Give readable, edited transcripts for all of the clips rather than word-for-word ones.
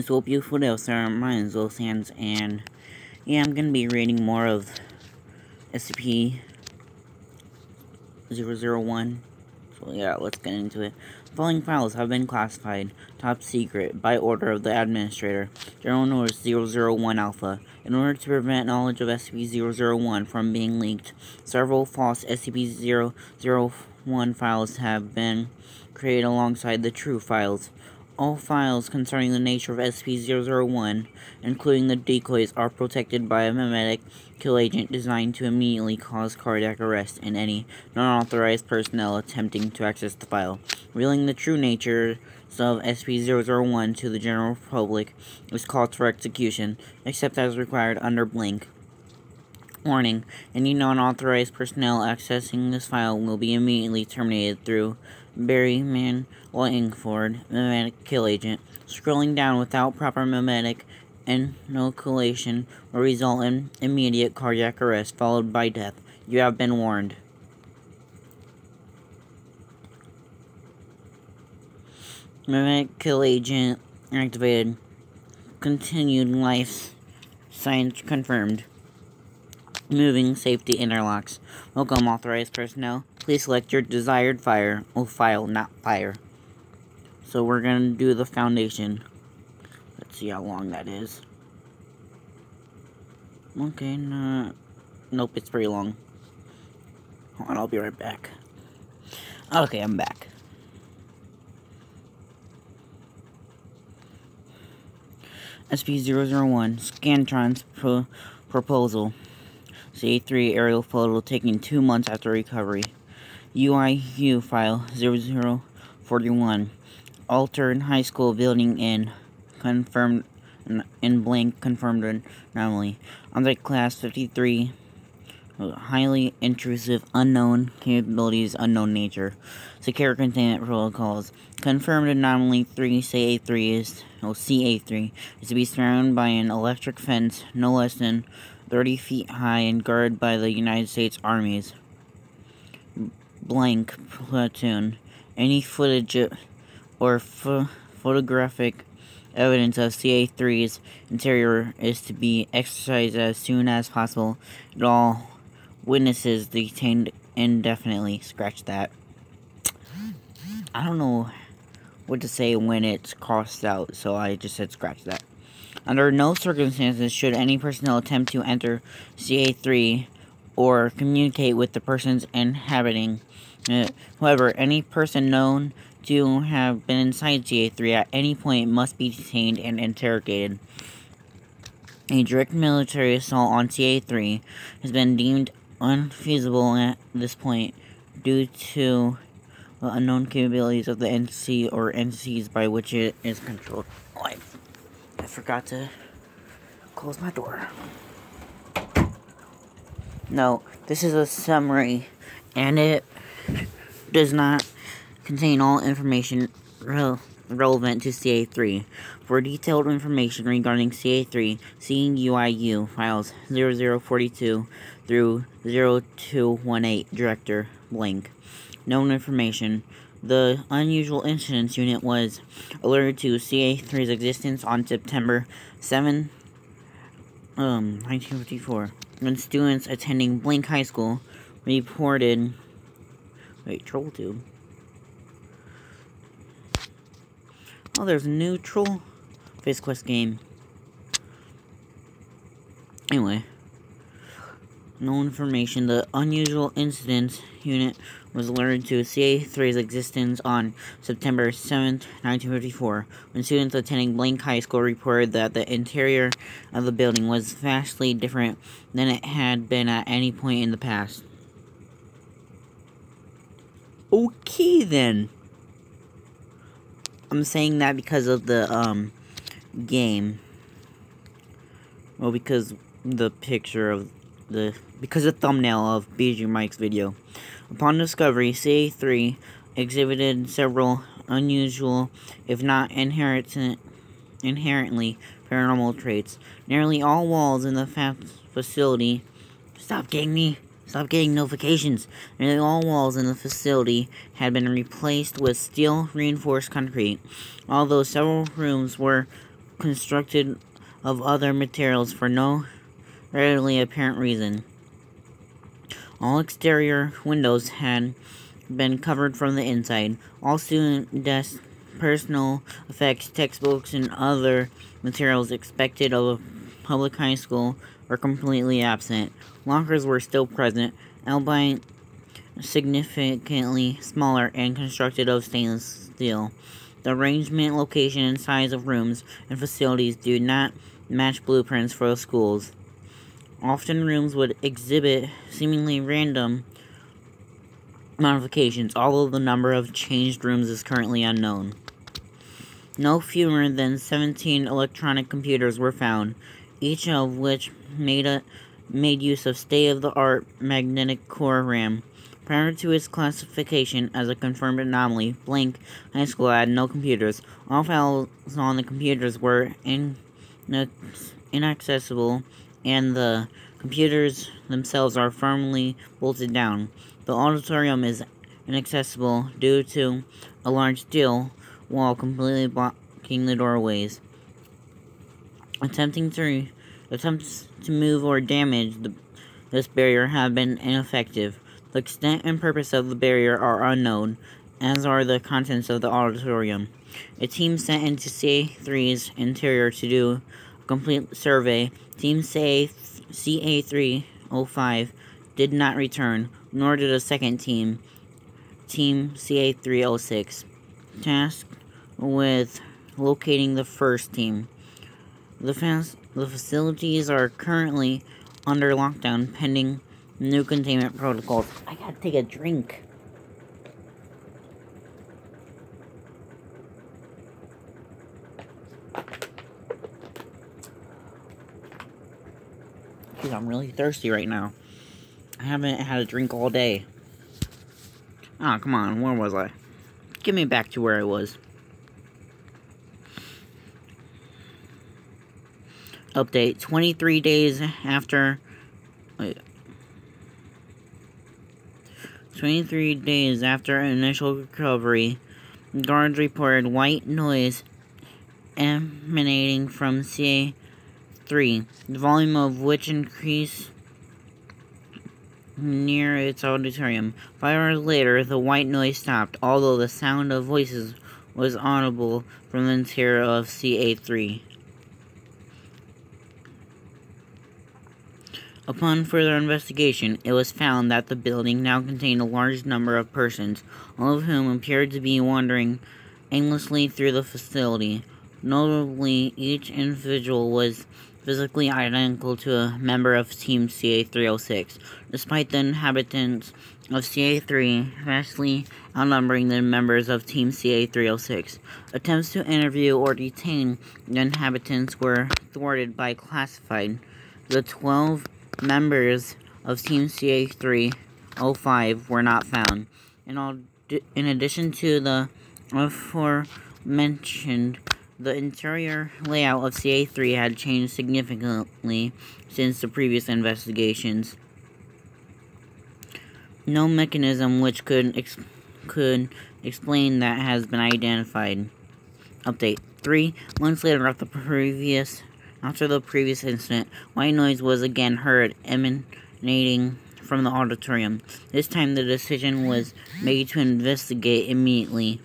So beautiful day, sir. My name is Will Sands, and yeah, I'm gonna be reading more of SCP-001. So yeah, let's get into it. The following files have been classified top secret by order of the administrator, General Notice 001 Alpha. In order to prevent knowledge of SCP-001 from being leaked, several false SCP-001 files have been created alongside the true files. All files concerning the nature of SCP-001, including the decoys, are protected by a memetic kill agent designed to immediately cause cardiac arrest in any non-authorized personnel attempting to access the file. Revealing the true nature of SCP-001 to the general public is called for execution, except as required under Blink. Warning: any non-authorized personnel accessing this file will be immediately terminated through Barry Langford, memetic kill agent. Scrolling down without proper memetic inoculation will result in immediate cardiac arrest followed by death. You have been warned. Memetic kill agent activated. Continued life science confirmed. Moving safety interlocks. Welcome, authorized personnel. Please select your desired file. Oh, file, not fire. So we're gonna do the foundation. Let's see how long that is. Okay, nope, it's pretty long. Hold on, I'll be right back. Okay, I'm back. SCP-001 Scantron's proposal. CA3 aerial photo taken 2 months after recovery. UIU file 0041. Altered high school building in confirmed in blank confirmed anomaly. Object class 53. Highly intrusive, unknown capabilities, unknown nature. Secure containment protocols. Confirmed anomaly 3 CA3 is CA3 is to be surrounded by an electric fence no less than 30 feet high and guarded by the United States Army's blank platoon. Any footage or photographic evidence of CA3's interior is to be exercised as soon as possible. All witnesses detained indefinitely. Scratch that. I don't know what to say when it's crossed out, so I just said scratch that. Under no circumstances should any personnel attempt to enter CA3 or communicate with the persons inhabiting it. However, any person known to have been inside CA3 at any point must be detained and interrogated. A direct military assault on CA3 has been deemed unfeasible at this point due to the unknown capabilities of the entity or entities by which it is controlled. Oh, I forgot to close my door. No, this is a summary, and it does not contain all information relevant to CA3. For detailed information regarding CA3, see UIU files 0042 through 0218, Director Blank. Known information. The Unusual Incidents Unit was alerted to CA3's existence on September 7, 1954, when students attending Blank High School reported... Wait, Troll Tube? Oh, there's a new Troll Face Quest game. Anyway. No information. The Unusual Incidents Unit was alerted to CA3's existence on September 7, 1954, when students attending Blank High School reported that the interior of the building was vastly different than it had been at any point in the past. Okay, then. I'm saying that because of the, game. Well, because the picture of because the thumbnail of Bijou Mike's video. Upon discovery, CA3 exhibited several unusual, if not inherently paranormal traits. Nearly all walls in the facility... Stop getting notifications. Nearly all walls in the facility had been replaced with steel-reinforced concrete. Although several rooms were constructed of other materials for no readily apparent reason. All exterior windows had been covered from the inside. All student desks, personal effects, textbooks, and other materials expected of a public high school were completely absent. Lockers were still present, albeit significantly smaller and constructed of stainless steel. The arrangement, location, and size of rooms and facilities do not match blueprints for the schools. Often rooms would exhibit seemingly random modifications, although the number of changed rooms is currently unknown. No fewer than 17 electronic computers were found, each of which made use of state-of-the-art magnetic core RAM. Prior to its classification as a confirmed anomaly, Blank High School had no computers. All files on the computers were inaccessible, and the computers themselves are firmly bolted down. The auditorium is inaccessible due to a large steel wall completely blocking the doorways. Attempts to move or damage this barrier have been ineffective. The extent and purpose of the barrier are unknown, as are the contents of the auditorium. A team sent into CA3's interior to do a complete survey. Team CA305 did not return, nor did a second team, Team CA306, tasked with locating the first team. The facilities are currently under lockdown pending new containment protocols. I gotta take a drink. Because I'm really thirsty right now. I haven't had a drink all day. Oh, come on. Where was I? Get me back to where I was. Update. 23 days after... Wait. 23 days after initial recovery, guards reported white noise emanating from CA3, the volume of which increased near its auditorium. 5 hours later, the white noise stopped, although the sound of voices was audible from the interior of CA3. Upon further investigation, it was found that the building now contained a large number of persons, all of whom appeared to be wandering aimlessly through the facility. Notably, each individual was physically identical to a member of Team CA306, despite the inhabitants of CA3 vastly outnumbering the members of Team CA306. Attempts to interview or detain the inhabitants were thwarted by classified. The 12 members of Team CA305 were not found. In addition to the aforementioned, the interior layout of CA3 had changed significantly since the previous investigations. No mechanism which could explain that has been identified. Update. 3 months later, after the previous incident, white noise was again heard emanating from the auditorium. This time, the decision was made to investigate immediately.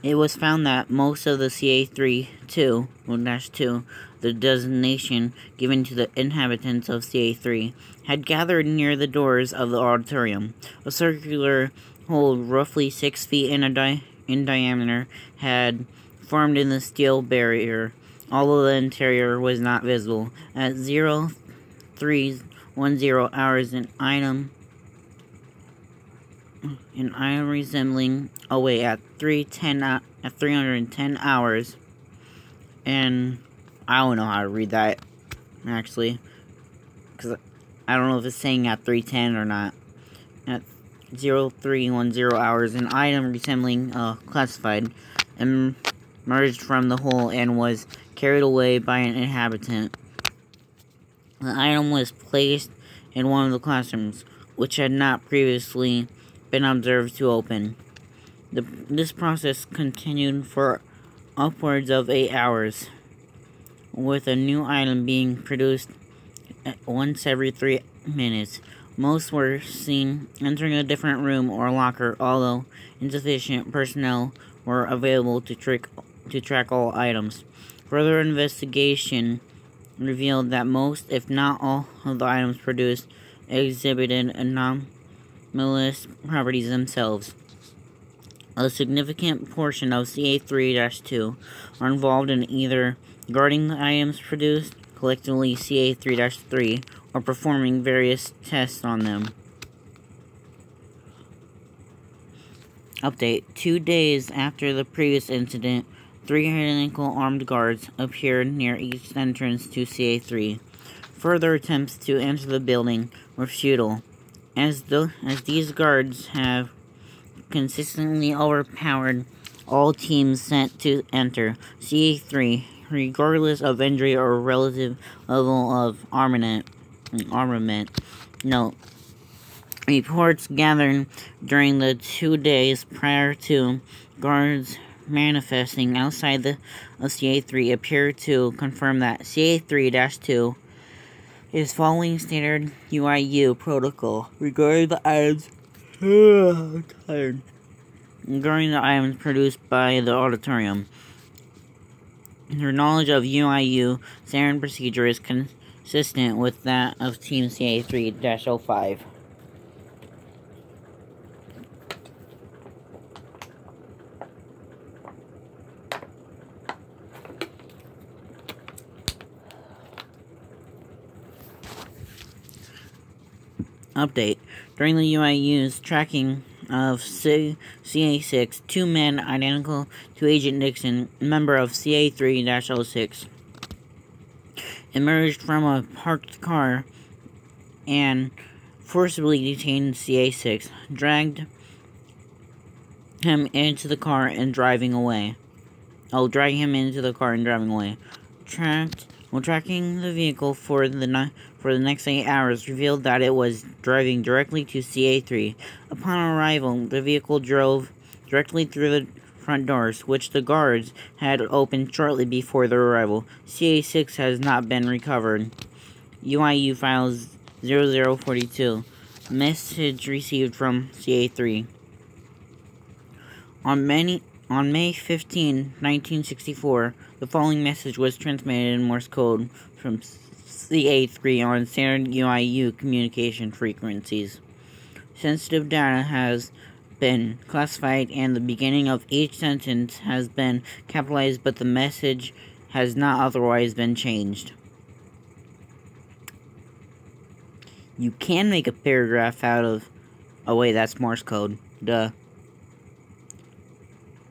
It was found that most of the CA3-2, the designation given to the inhabitants of CA3, had gathered near the doors of the auditorium. A circular hole roughly 6 feet in diameter had formed in the steel barrier, although the interior was not visible. At 0310 hours, an item resembling... Oh wait, at 310 hours, and I don't know how to read that, actually, because I don't know if it's saying at 310 or not. At 0310 hours, an item resembling classified emerged from the hole and was carried away by an inhabitant. The item was placed in one of the classrooms, which had not previously been observed to open. This process continued for upwards of 8 hours, with a new item being produced once every 3 minutes. Most were seen entering a different room or locker, although insufficient personnel were available to track all items. Further investigation revealed that most, if not all, of the items produced exhibited anomalous properties themselves. A significant portion of CA3-2 are involved in either guarding the items produced, collectively CA3-3, or performing various tests on them. Update. 2 days after the previous incident, 3 identical armed guards appeared near each entrance to CA3. Further attempts to enter the building were futile, as these guards have consistently overpowered all teams sent to enter CA3, regardless of injury or relative level of armament. Note: reports gathered during the 2 days prior to guards manifesting outside the CA3 appear to confirm that CA3-2 is following standard UIU protocol regarding the items produced by the auditorium. Their knowledge of UIU standard procedure is consistent with that of Team CA3-05. Update. During the UIU's tracking of CA6, 2 men identical to Agent Nixon, member of CA3-06, emerged from a parked car and forcibly detained CA6, dragged him into the car and driving away. Tracking the vehicle for the next 8 hours revealed that it was driving directly to CA3. Upon arrival, the vehicle drove directly through the front doors, which the guards had opened shortly before their arrival. CA6 has not been recovered. UIU Files 0042. Message received from CA3. On May 15, 1964, the following message was transmitted in Morse code from CA3 on standard UIU communication frequencies. Sensitive data has been classified and the beginning of each sentence has been capitalized, but the message has not otherwise been changed. You can make a paragraph out of... Oh wait, that's Morse code. Duh.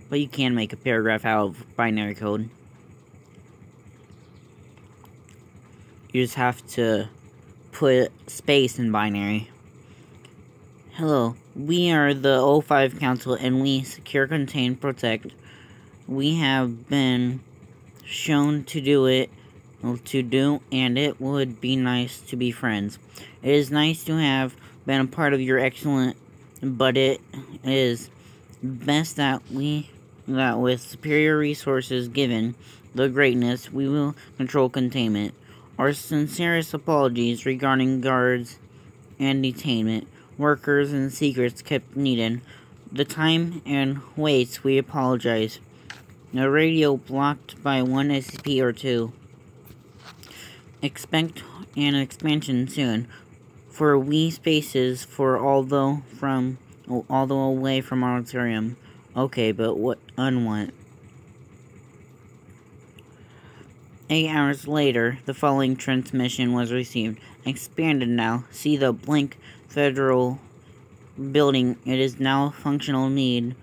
But you can make a paragraph out of binary code. You just have to put space in binary. Hello, we are the 05 Council and we secure, contain, protect. We have been shown to do and it would be nice to be friends. It is nice to have been a part of your excellent, but it is best that with superior resources given the greatness, we will control containment. Our sincerest apologies regarding guards and detainment, workers and secrets kept needed. The time and waits, we apologize. The radio blocked by one SCP or 2. Expect an expansion soon. For we spaces for although away from our auditorium. Okay, but what unwant? 8 hours later, the following transmission was received. Expanded now. See the blank federal building. It is now functional. Need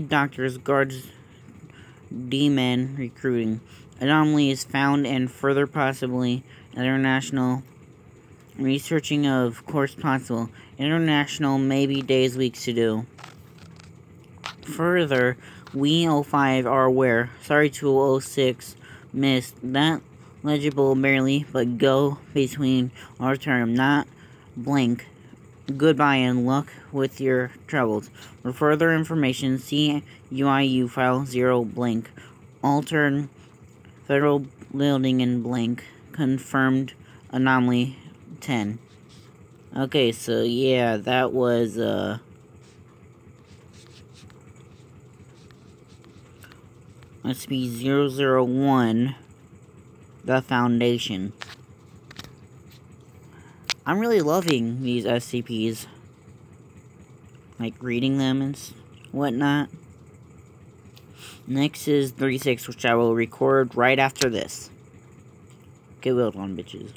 doctors, guards, D-men recruiting. Anomalies found and further possibly international researching of course possible. International maybe days, weeks to do. Further, we 05 are aware. Sorry to 06 missed that legible barely, but go between our term, not blank. Goodbye and luck with your travels. For further information, see UIU file 0 blank. Altered federal building in blank. Confirmed anomaly 10. Okay, so yeah, that was SCP-001, the Foundation. I'm really loving these SCPs. Like, reading them and whatnot. Next is 36, which I will record right after this. Get well done, bitches.